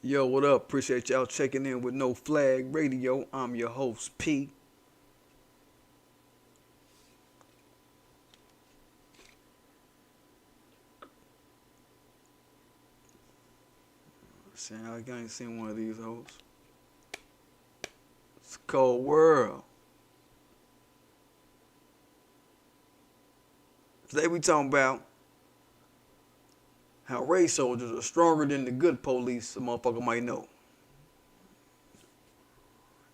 Yo, what up? Appreciate y'all checking in with No Flag Radio. I'm your host, P. Saying I ain't seen one of these hoes. It's a cold world. Today we talking about how race soldiers are stronger than the good police a motherfucker might know.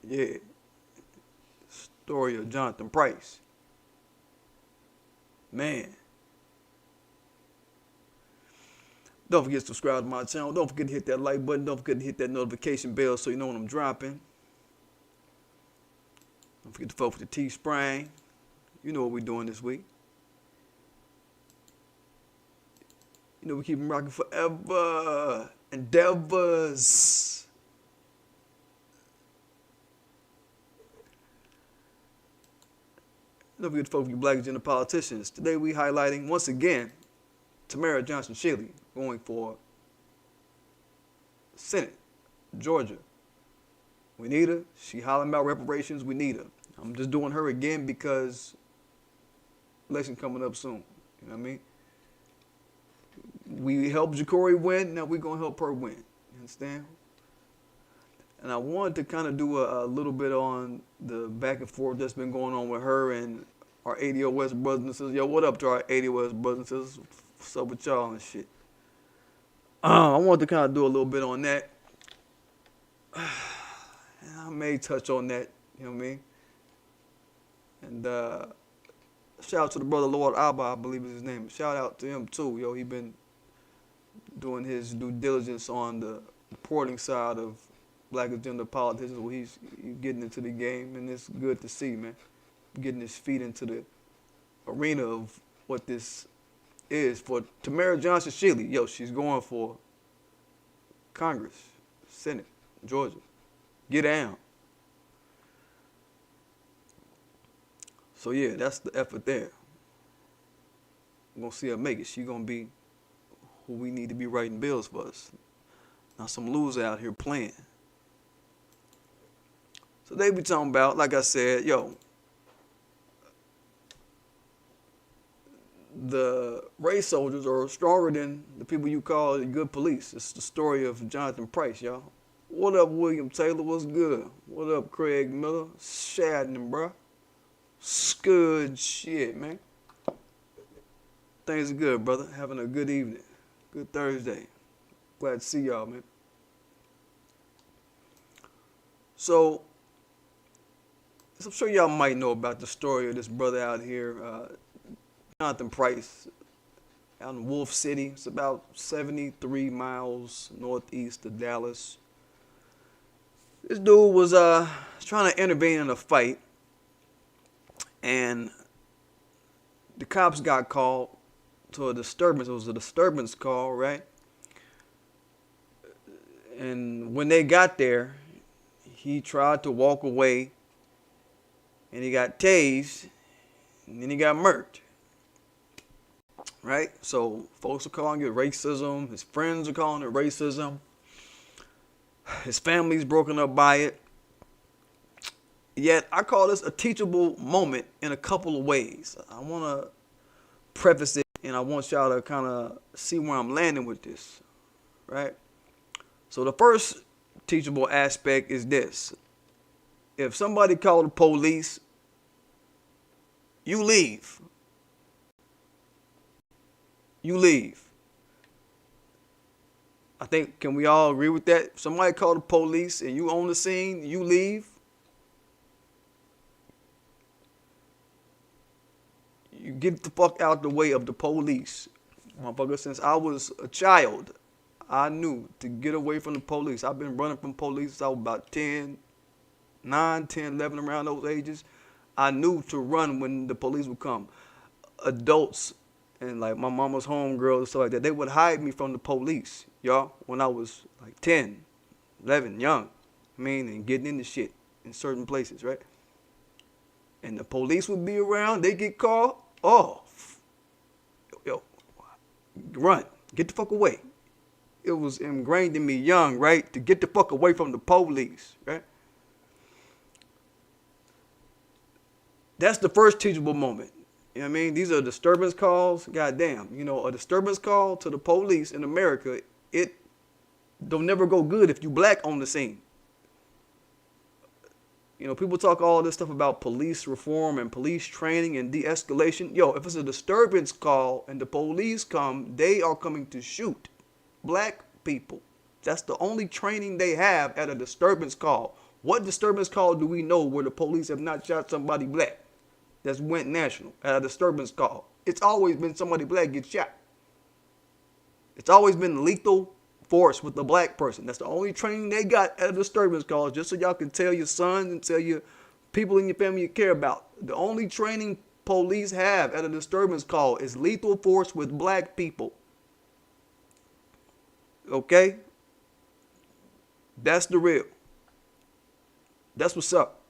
Yeah. Story of Johnathan Price. Man. Don't forget to subscribe to my channel. Don't forget to hit that like button. Don't forget to hit that notification bell so you know when I'm dropping. Don't forget to vote for the Teespring. You know what we're doing this week. You know we keep them rocking forever. Endeavors. Don't forget to vote for your black agenda politicians. Today we highlighting once again Tamara Johnson Shilley going for Senate, Georgia. We need her. She hollering about reparations. We need her. I'm just doing her again because election coming up soon. You know what I mean? We helped Jacory win. Now we're going to help her win. You understand? And I wanted to kind of do a little bit on the back and forth that's been going on with her and our ADOS brothers and sisters. Yo, what up to our ADOS brothers and sisters? What's up with y'all and shit? I wanted to kind of do a little bit on that. And I may touch on that, you know what I mean? And shout out to the brother Lord Abba, I believe is his name. Shout out to him too, yo. He been doing his due diligence on the reporting side of black agenda politicians. Where he's getting into the game, and it's good to see, man. Getting his feet into the arena of what this is for Tamara Johnson Shilley. Yo, she's going for Congress, Senate, Georgia. Get down. So yeah, that's the effort there. We're gonna see her make it. She's gonna be who we need to be writing bills for us. Not some loser out here playing. So they be talking about, like I said, yo, the race soldiers are stronger than the people you call the good police. It's the story of Johnathan Price, y'all. What up, William Taylor? What's good? What up, Craig Miller? Shadden, bruh. Good shit, man. Things are good, brother. Having a good evening. Good Thursday. Glad to see y'all, man. So, I'm sure y'all might know about the story of this brother out here, Johnathan Price, out in Wolf City. It's about 73 miles northeast of Dallas. This dude was trying to intervene in a fight, and the cops got called to a disturbance. It was a disturbance call, right? And when they got there, he tried to walk away, and he got tased, and then he got murked. Right? So folks are calling it racism. His friends are calling it racism. His family's broken up by it. Yet I call this a teachable moment in a couple of ways. I want to preface it, and I want y'all to kind of see where I'm landing with this. Right? So the first teachable aspect is this. If somebody called the police, you leave. You leave. I think, can we all agree with that? If somebody called the police and you on the scene, you leave. You get the fuck out the way of the police. Motherfucker, since I was a child, I knew to get away from the police. I've been running from police since I was about 9, 10, 11, around those ages. I knew to run when the police would come. Adults and like my mama's homegirls and stuff like that, they would hide me from the police, y'all, when I was like 10, 11, young. I mean, and getting into shit in certain places, right? And the police would be around, they get called, oh, yo, run, get the fuck away. it was ingrained in me young, right? To get the fuck away from the police, right? That's the first teachable moment. You know what I mean? These are disturbance calls. Goddamn. You know, a disturbance call to the police in America, it don't never go good if you black on the scene. You know, people talk all this stuff about police reform and police training and de-escalation. Yo, if it's a disturbance call and the police come, they are coming to shoot black people. That's the only training they have at a disturbance call. What disturbance call do we know where the police have not shot somebody black that's went national at a disturbance call? It's always been somebody black get shot. It's always been lethal force with the black person. That's the only training they got at a disturbance call, just so y'all can tell your sons and tell your people in your family you care about. The only training police have at a disturbance call is lethal force with black people. Okay? That's the real. That's what's up.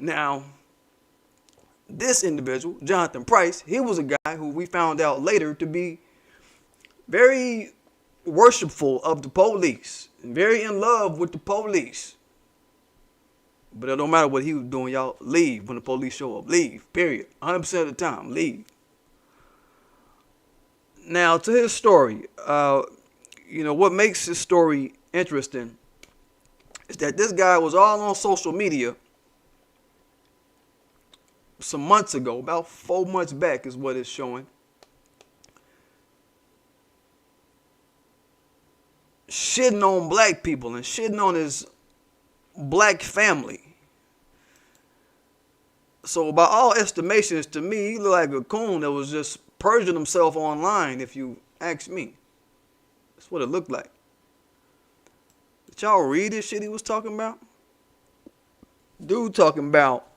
Now, this individual, Johnathan Price, he was a guy who we found out later to be very worshipful of the police and very in love with the police. But it don't matter what he was doing, y'all. Leave when the police show up. Leave, period. 100% of the time, leave. Now, to his story, you know, what makes his story interesting is that this guy was all on social media some months ago, about 4 months back is what it's showing, shitting on black people and shitting on his black family. So by all estimations, to me, he looked like a coon that was just purging himself online, if you ask me. That's what it looked like. Did y'all read this shit he was talking about? Dude talking about,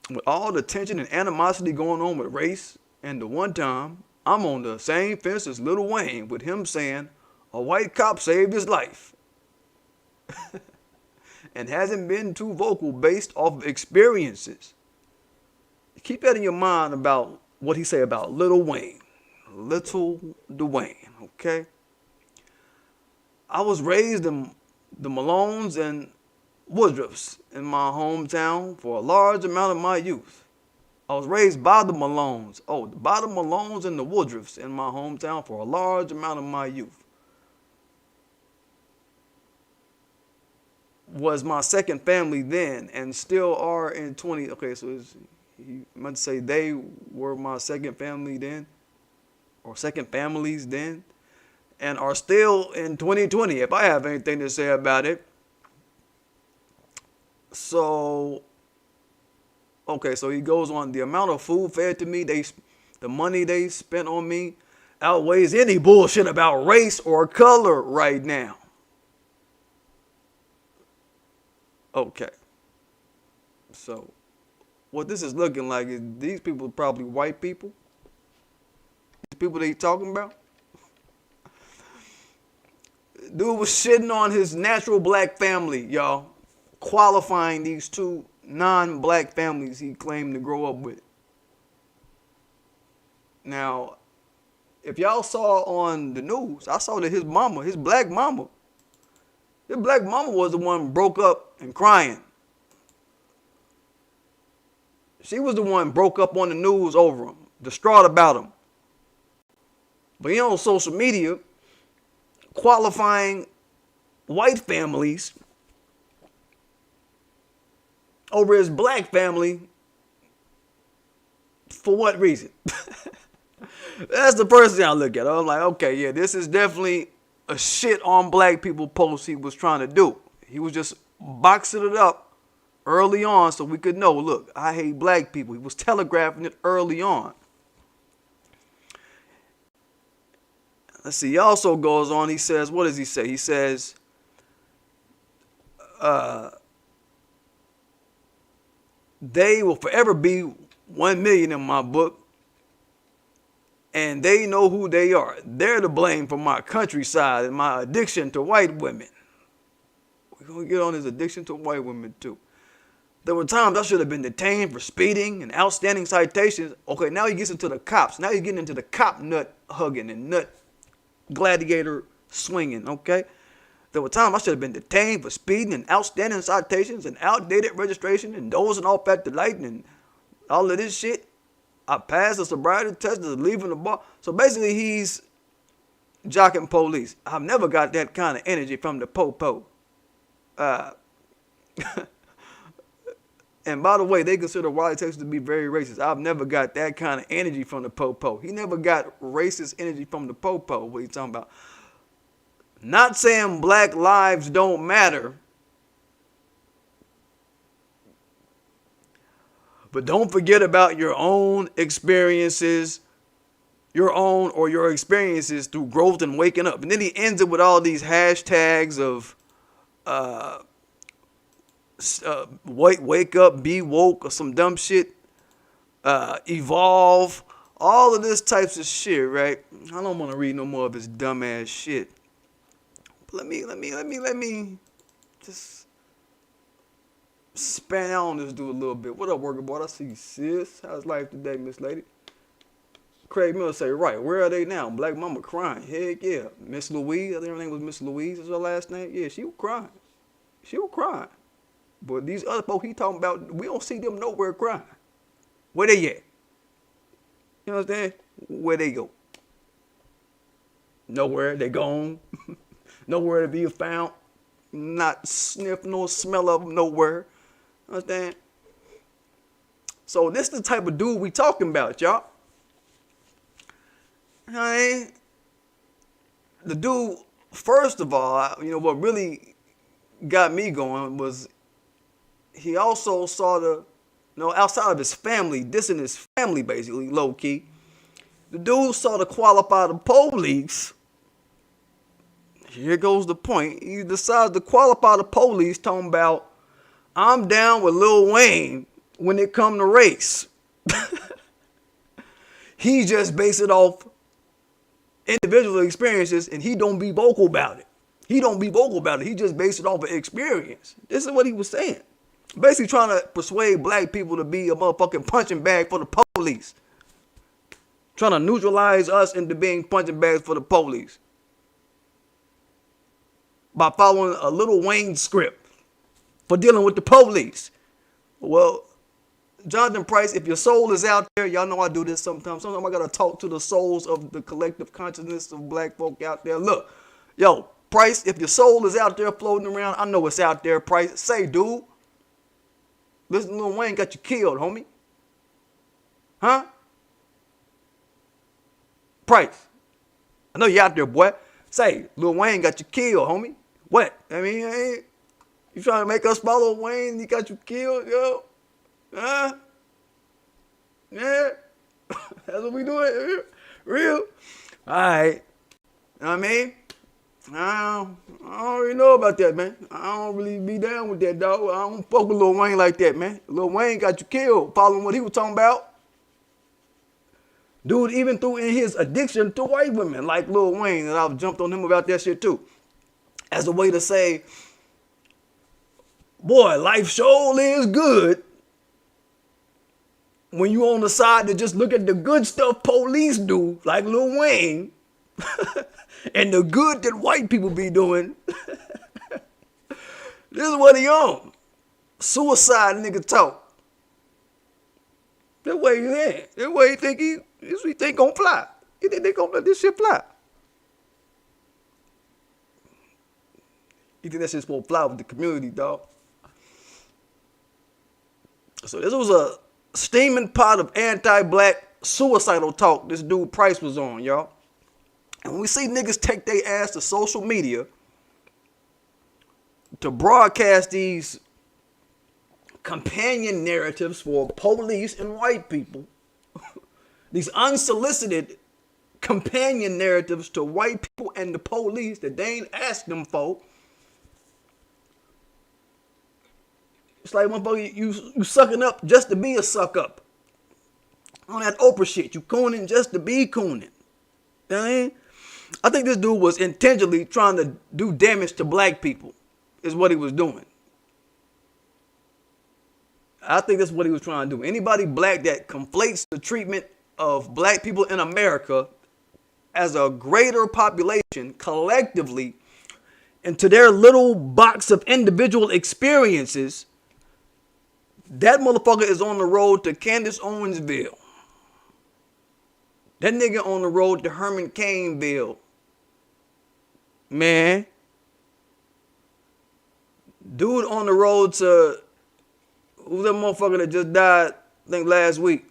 with all the tension and animosity going on with race, and the one time I'm on the same fence as Lil Wayne with him saying a white cop saved his life and hasn't been too vocal based off of experiences. Keep that in your mind about what he say about Lil Wayne. Little Dwayne, okay? I was raised in the Malones and Woodruffs in my hometown for a large amount of my youth. I was raised by the Malones. By the Malones and the Woodruffs in my hometown for a large amount of my youth. Was my second family then and still are in 20. Okay, so he meant to say they were my second family then, or second families then, and are still in 2020, if I have anything to say about it. So, okay, so he goes on, the amount of food fed to me, the money they spent on me outweighs any bullshit about race or color right now. Okay. So, what this is looking like is these people are probably white people. These people they talking about. Dude was shitting on his natural black family, y'all. Qualifying these two non-black families he claimed to grow up with. Now, if y'all saw on the news, I saw that his black mama was the one broke up and crying. She was the one broke up on the news over him, distraught about him. But he on social media qualifying white families over his black family. For what reason? That's the first thing I look at. I'm like, okay, yeah, this is definitely a shit on black people post he was trying to do. He was just boxing it up early on so we could know, look, I hate black people. He was telegraphing it early on. Let's see, he also goes on, he says, what does he say? He says, they will forever be 1 million in my book, and they know who they are. They're to blame for my countryside and my addiction to white women. We're going to get on his addiction to white women too. There were times I should have been detained for speeding and outstanding citations. Okay, now he gets into the cops. Now he's getting into the cop nut hugging and nut gladiator swinging, okay? There were times I should have been detained for speeding and outstanding citations and outdated registration and dozing off at the light and all of this shit. I passed the sobriety test, leaving the bar. So basically he's jocking police. I've never got that kind of energy from the po-po. And by the way, they consider Wiley, Texas to be very racist. I've never got that kind of energy from the po-po. He never got racist energy from the po-po. What are you talking about? Not saying black lives don't matter. But don't forget about your own experiences, your experiences through growth and waking up. And then he ends it with all these hashtags of wake up, be woke, or some dumb shit, evolve, all of this types of shit, right? I don't want to read no more of his dumb ass shit. But let me just span out on this dude a little bit. What up, worker boy? I see you, sis. How's life today, Miss Lady? Craig Miller say, right, where are they now? Black mama crying. Heck yeah. Miss Louise, I think her name was Miss Louise is her last name. Yeah, she was crying. She was crying. But these other folks he talking about, we don't see them nowhere crying. Where they at? You understand? Where they go? Nowhere. They gone. Nowhere to be found. Not sniff nor smell of them nowhere. Understand? So this is the type of dude we talking about, y'all. I mean, the dude, first of all, you know, what really got me going was he also saw the, you know, outside of his family, dissing his family basically, low key. The dude saw to qualify the police. Here goes the point. He decides to qualify the police, talking about, I'm down with Lil Wayne when it come to race. He just based it off individual experiences, and he don't be vocal about it. He don't be vocal about it. He just based it off of experience. This is what he was saying. Basically trying to persuade black people to be a motherfucking punching bag for the police. Trying to neutralize us into being punching bags for the police. By following a Lil Wayne script for dealing with the police. Well, Johnathan Price, if your soul is out there, y'all know I do this sometimes. Sometimes I got to talk to the souls of the collective consciousness of black folk out there. Look, yo, Price, if your soul is out there floating around, I know it's out there, Price. Say, dude, listen, Lil Wayne got you killed, homie. Huh? Price, I know you out there, boy. Say, Lil Wayne got you killed, homie. What? I mean, you trying to make us follow Wayne? He got you killed, yo? Huh? Yeah. That's what we doing. Real. All right. You know what I mean? I don't already know about that, man. I don't really be down with that, dog. I don't fuck with Lil Wayne like that, man. Lil Wayne got you killed following what he was talking about. Dude, even through in his addiction to white women, like Lil Wayne, and I've jumped on him about that shit too. As a way to say, boy, life sure is good when you on the side to just look at the good stuff police do, like Lil Wayne, and the good that white people be doing. This is what he on. Suicide nigga talk. That way he in. That way he think this we think gonna fly. He think they gonna let this shit fly. You think that shit's supposed to fly with the community, dog. So this was a steaming pot of anti-black suicidal talk this dude Price was on, y'all. And when we see niggas take their ass to social media to broadcast these companion narratives for police and white people, these unsolicited companion narratives to white people and the police that they ain't asked them for. It's like, motherfucker, you sucking up just to be a suck up. On that Oprah shit, you cooning just to be cooning. You know what I mean? I think this dude was intentionally trying to do damage to black people, is what he was doing. I think that's what he was trying to do. Anybody black that conflates the treatment of black people in America as a greater population collectively into their little box of individual experiences, that motherfucker is on the road to Candace Owensville. That nigga on the road to Herman Cainville. Man. Dude on the road to, who's that motherfucker that just died, I think last week?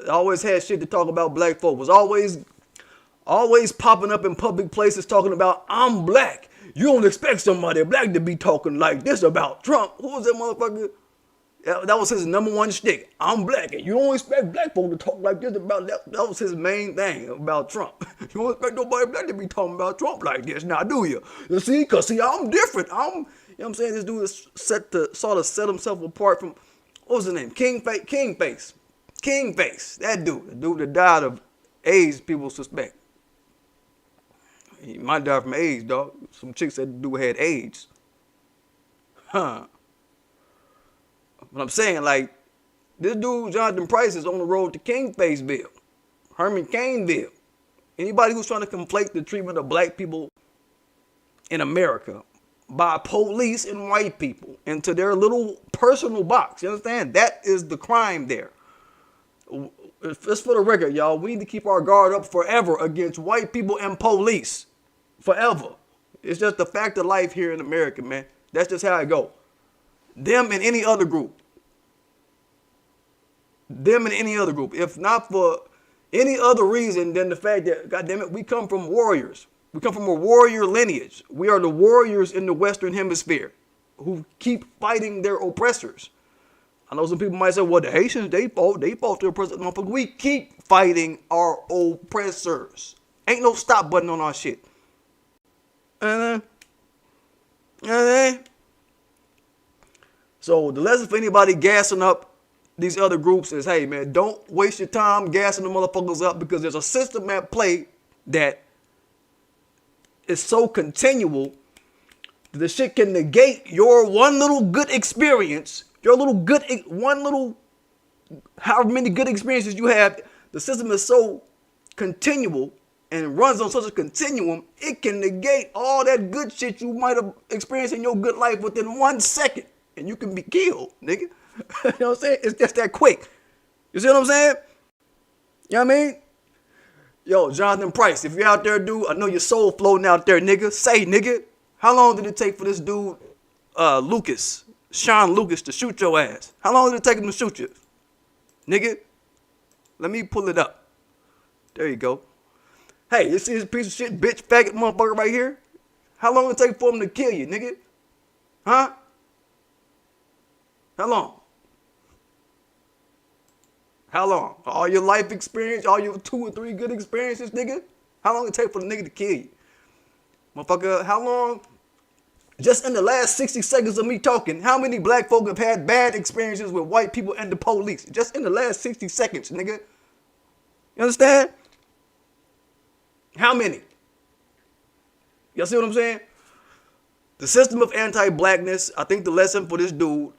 Always had shit to talk about black folk. Was always popping up in public places talking about, I'm black. You don't expect somebody black to be talking like this about Trump. Who was that motherfucker? That was his number one shtick. I'm black, and you don't expect black folk to talk like this about that. That was his main thing about Trump. You don't expect nobody black to be talking about Trump like this, now do you? You see, cause I'm different. You know what I'm saying? This dude is sort of set himself apart from, what was his name? Kingface. That dude. The dude that died of AIDS, people suspect. He might die from AIDS, dog. Some chick said the dude had AIDS. Huh. But I'm saying, like, this dude, Johnathan Price, is on the road to Kingfaceville, Herman Cainville. Anybody who's trying to conflate the treatment of black people in America by police and white people into their little personal box, you understand? That is the crime there. Just for the record, y'all, we need to keep our guard up forever against white people and police. Forever. It's just the fact of life here in America, man. That's just how it go. Them and any other group. Them and any other group. If not for any other reason than the fact that, goddamn it, we come from warriors. We come from a warrior lineage. We are the warriors in the Western Hemisphere who keep fighting their oppressors. I know some people might say, well, the Haitians, they fought their oppressors. No, but we keep fighting our oppressors. Ain't no stop button on our shit. So the lesson for anybody gassing up these other groups is, hey, man, don't waste your time gassing the motherfuckers up, because there's a system at play that is so continual that the shit can negate your one little good experience, however many good experiences you have. The system is so continual and runs on such a continuum, it can negate all that good shit you might have experienced in your good life within 1 second. And you can be killed, nigga. You know what I'm saying? It's just that quick. You see what I'm saying? You know what I mean? Yo, Johnathan Price, if you're out there, dude, I know your soul floating out there, nigga. Say, nigga, how long did it take for this dude, Sean Lucas, to shoot your ass? How long did it take him to shoot you? Nigga, let me pull it up. There you go. Hey, you see this piece of shit, bitch, faggot motherfucker right here? How long did it take for him to kill you, nigga? Huh? How long? How long? All your life experience, all your 2 or 3 good experiences, nigga? How long it take for the nigga to kill you? Motherfucker, how long? Just in the last 60 seconds of me talking, how many black folk have had bad experiences with white people and the police? Just in the last 60 seconds, nigga. You understand? How many? Y'all see what I'm saying? The system of anti-blackness, I think the lesson for this dude,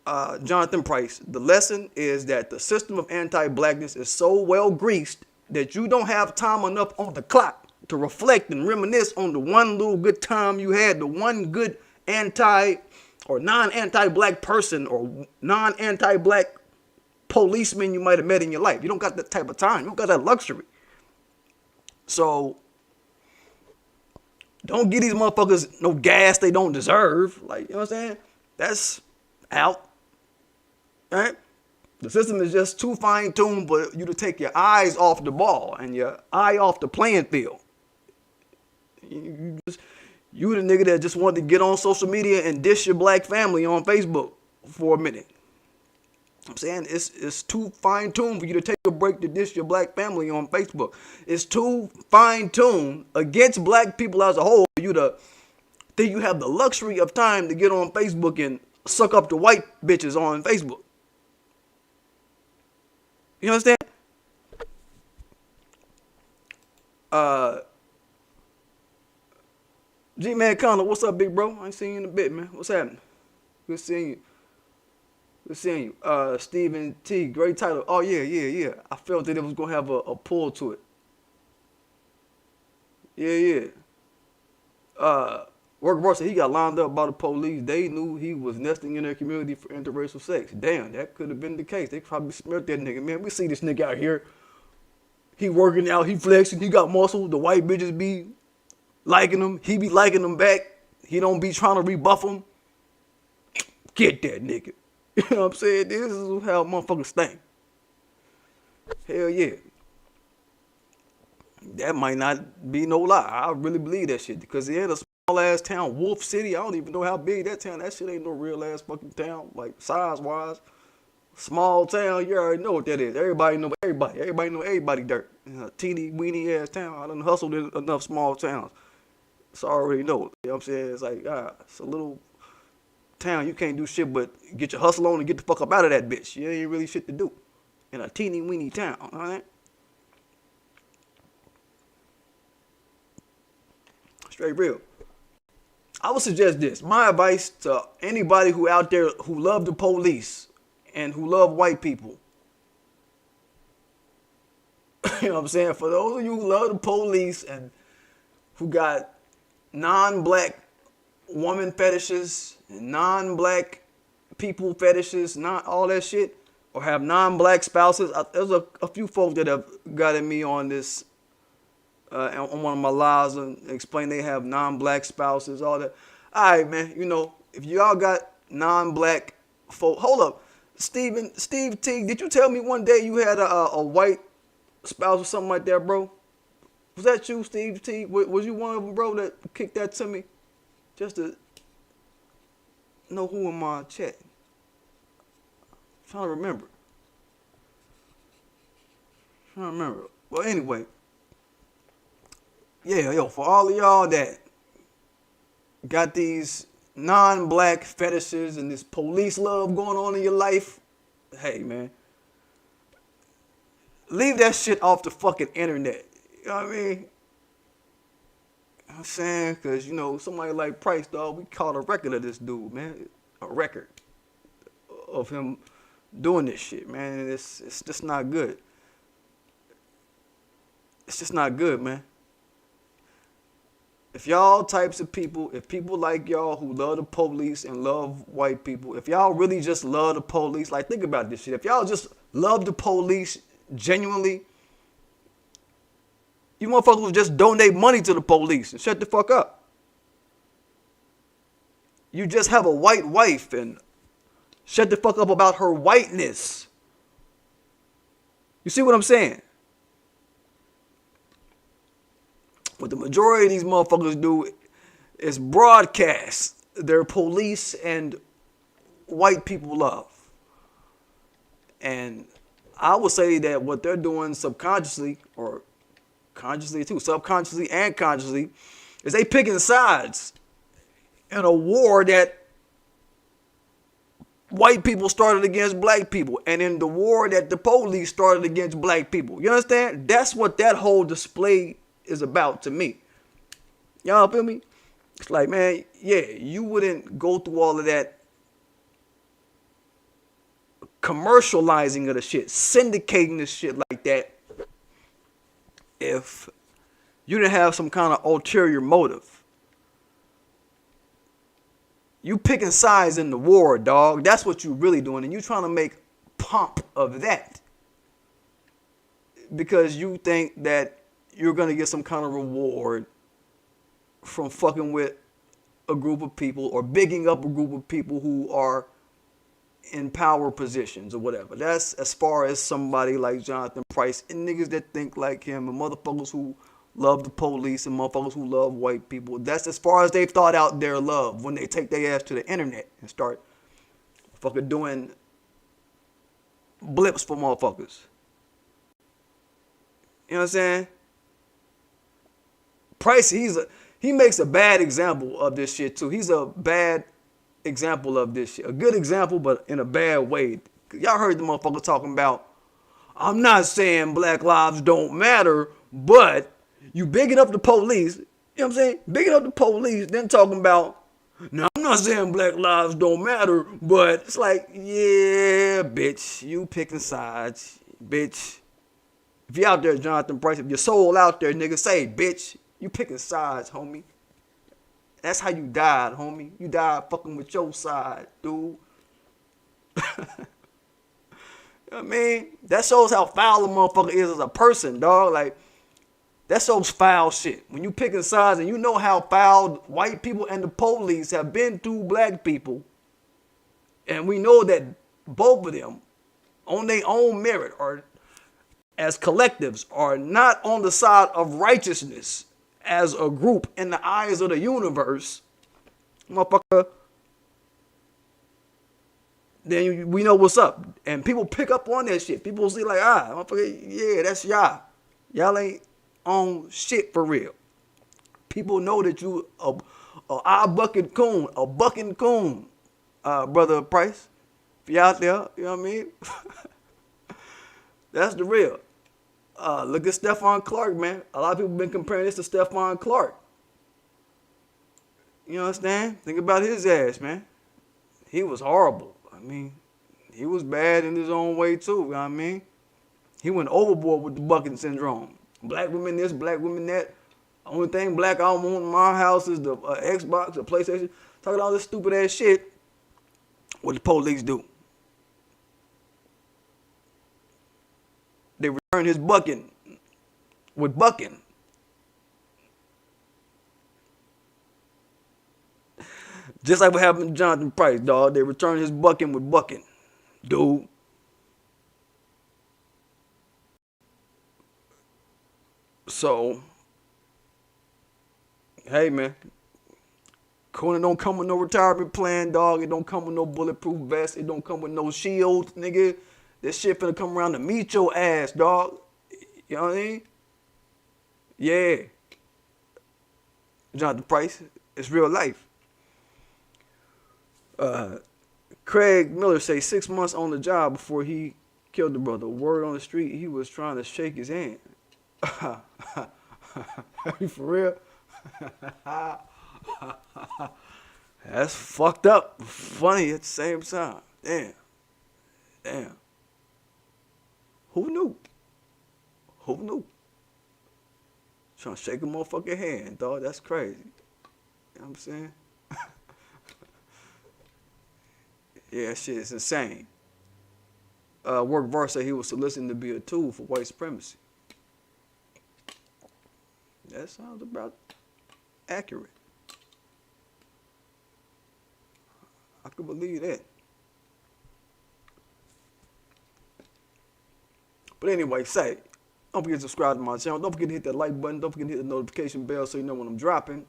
Johnathan Price, the lesson is that the system of anti-blackness is so well greased that you don't have time enough on the clock to reflect and reminisce on the one little good time you had, the one good anti or non-anti-black person or non-anti-black policeman you might have met in your life. You don't got that type of time. You don't got that luxury. So don't give these motherfuckers no gas they don't deserve. Like, you know what I'm saying? That's out. All right? The system is just too fine-tuned for you to take your eyes off the ball and your eye off the playing field. You the nigga that just wanted to get on social media and dish your black family on Facebook for a minute. I'm saying it's too fine-tuned for you to take a break to dish your black family on Facebook. It's too fine-tuned against black people as a whole for you to think you have the luxury of time to get on Facebook and suck up the white bitches on Facebook. You understand? G-Man Connor, what's up, big bro? I ain't seen you in a bit, man. What's happening? Good seeing you. Good seeing you. Stephen T, great title. Oh yeah. I felt that it was gonna have a pull to it. Yeah. Work Russell, he got lined up by the police. They knew he was nesting in their community for interracial sex. Damn, that could have been the case. They probably smeared that nigga. Man, we see this nigga out here. He working out, he flexing, he got muscle. The white bitches be liking him. He be liking them back. He don't be trying to rebuff them. Get that nigga. You know what I'm saying? This is how motherfuckers think. Hell yeah. That might not be no lie. I really believe that shit. Because in a small ass town, Wolf City, I don't even know how big that town. That shit ain't no real ass fucking town. Like size wise. Small town, you already know what that is. Everybody know everybody. Everybody know everybody dirt. In a teeny weeny ass town. I done hustled in enough small towns. So I already know. You know what I'm saying? It's like, it's a little town. You can't do shit but get your hustle on and get the fuck up out of that bitch. You ain't really shit to do. In a teeny weeny town, alright? Straight real. I would suggest this. My advice to anybody who out there who love the police and who love white people. You know what I'm saying? For those of you who love the police and who got non-black woman fetishes, and non-black people fetishes, not all that shit, or have non-black spouses. There's a few folks that have gotten me on this, on one of my lives and explain they have non-black spouses, all that. All right, man, you know, if y'all got non-black folk, hold up. Steve T, did you tell me one day you had a white spouse or something like that, bro? Was that you, Steve T? Was you one of them, bro, that kicked that to me? Just to know who in my chat. I'm trying to remember. Well, anyway. Yeah, yo, for all of y'all that got these non-black fetishes and this police love going on in your life, hey, man, leave that shit off the fucking internet. You know what I mean? You know what I'm saying? Because, you know, somebody like Price, dog, we caught a record of this dude, man. A record of him doing this shit, man. And it's just not good. It's just not good, man. If y'all types of people, if people like y'all who love the police and love white people, if y'all really just love the police, like think about this shit. If y'all just love the police genuinely, you motherfuckers would just donate money to the police and shut the fuck up. You just have a white wife and shut the fuck up about her whiteness. You see what I'm saying? What the majority of these motherfuckers do is broadcast their police and white people love. And I would say that what they're doing subconsciously, or consciously too, subconsciously and consciously, is they picking sides in a war that white people started against black people, and in the war that the police started against black people. You understand? That's what that whole display is about to me. Y'all feel me? It's like, man, yeah, you wouldn't go through all of that commercializing of the shit, syndicating the shit like that if you didn't have some kind of ulterior motive. You picking sides in the war, dog. That's what you really doing. And you trying to make pomp of that because you think that you're going to get some kind of reward from fucking with a group of people or bigging up a group of people who are in power positions or whatever. That's as far as somebody like Johnathan Price and niggas that think like him and motherfuckers who love the police and motherfuckers who love white people. That's as far as they've thought out their love when they take their ass to the internet and start fucking doing blips for motherfuckers. You know what I'm saying? Price, he makes a bad example of this shit too. He's a bad example of this shit. A good example, but in a bad way. Y'all heard the motherfucker talking about, I'm not saying black lives don't matter, but you bigging up the police. You know what I'm saying? Bigging up the police, then talking about Now, I'm not saying black lives don't matter, but it's like, yeah, bitch, you picking sides, bitch. If you out there, Johnathan Price, if your soul out there, nigga, say, bitch, you picking sides, homie. That's how you died, homie. You died fucking with your side, dude. You know what I mean? That shows how foul a motherfucker is as a person, dog. Like, that shows foul shit. When you picking sides and you know how foul white people and the police have been through black people, and we know that both of them, on their own merit or as collectives, are not on the side of righteousness as a group in the eyes of the universe, motherfucker, then we know what's up. And people pick up on that shit. People see like, motherfucker, yeah, that's y'all. Y'all ain't on shit for real. People know that you a bucking coon, brother Price. If you out there, you know what I mean? That's the real. Look at Stephon Clark, man. A lot of people been comparing this to Stephon Clark. You understand? Think about his ass, man. He was horrible. I mean, he was bad in his own way too. You know what I mean? He went overboard with the bucking syndrome. Black women this, black women that. Only thing black I want in my house is the Xbox, the PlayStation. Talking all this stupid ass shit. What the police do? They return his bucking with bucking. Just like what happened to Johnathan Price, dog. They return his bucking with bucking, dude. So, hey, man. Corona don't come with no retirement plan, dog. It don't come with no bulletproof vest. It don't come with no shield, nigga. This shit finna come around to meet your ass, dog. You know what I mean? Yeah. Johnathan Price, it's real life. Craig Miller say 6 months on the job before he killed the brother. Word on the street, he was trying to shake his hand. You for real? That's fucked up. Funny at the same time. Damn. Who knew? Trying to shake a motherfucking hand, dog. That's crazy. You know what I'm saying? Yeah, that shit is insane. Work Var said he was soliciting to be a tool for white supremacy. That sounds about accurate. I could believe that. But anyway, don't forget to subscribe to my channel. Don't forget to hit that like button. Don't forget to hit the notification bell so you know when I'm dropping.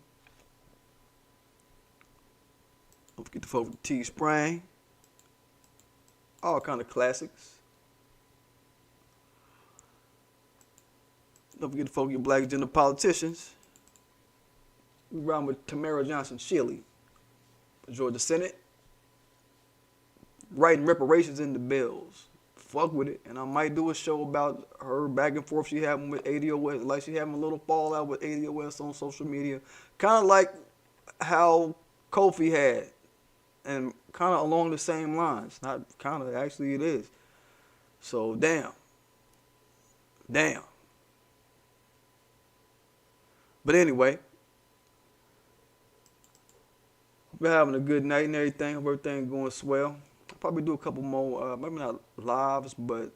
Don't forget to vote for Teespring. All kind of classics. Don't forget to vote for your black agenda politicians. We run with Tamara Johnson Shilley for Georgia Senate. Writing reparations in the bills. Fuck with it. And I might do a show about her back and forth she having with ADOS. Like she having a little fallout with ADOS on social media. Kind of like how Kofi had. And kind of along the same lines. Not kind of, actually it is. So, damn. But anyway. Hope you're having a good night and everything. Hope everything's going swell. I'll probably do a couple more, maybe not lives, but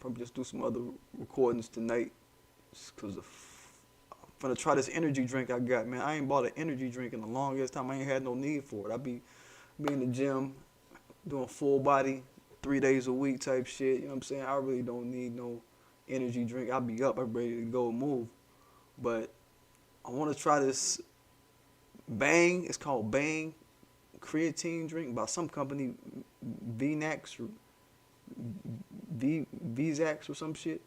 probably just do some other recordings tonight. Just because I'm gonna try this energy drink I got, man. I ain't bought an energy drink in the longest time. I ain't had no need for it. I be in the gym, doing full body, 3 days a week type shit. You know what I'm saying? I really don't need no energy drink. I'll be up, I'm ready to go and move. But I want to try this Bang. It's called Bang creatine drink by some company, VNAX or VZAX or some shit.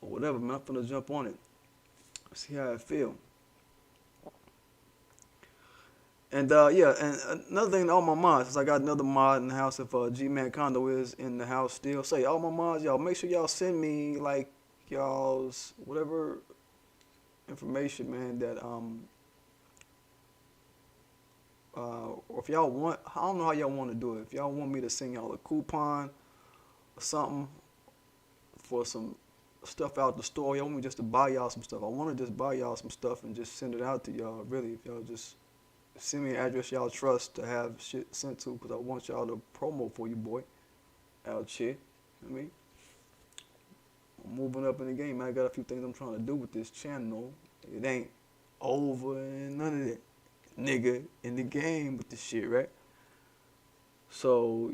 Or whatever, man. I'm gonna jump on it. See how I feel. And yeah, and another thing to all my mods, since I got another mod in the house, if G-Man Condo is in the house still, say all my mods, y'all make sure y'all send me like y'all's whatever information, man, that Or if y'all want, I don't know how y'all want to do it. If y'all want me to send y'all a coupon or something for some stuff out the store, y'all want me just to buy y'all some stuff. I want to just buy y'all some stuff and just send it out to y'all. Really, if y'all just send me an address y'all trust to have shit sent to, because I want y'all to promo for you, boy. Out here. I mean, I'm moving up in the game. I got a few things I'm trying to do with this channel. It ain't over and none of that. Nigga in the game with this shit, right? So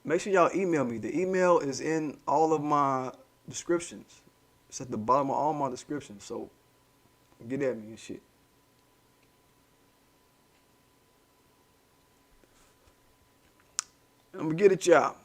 make sure y'all email me. The email is in all of my descriptions. It's at the bottom of all my descriptions. So get at me and shit. I'm gonna get at y'all.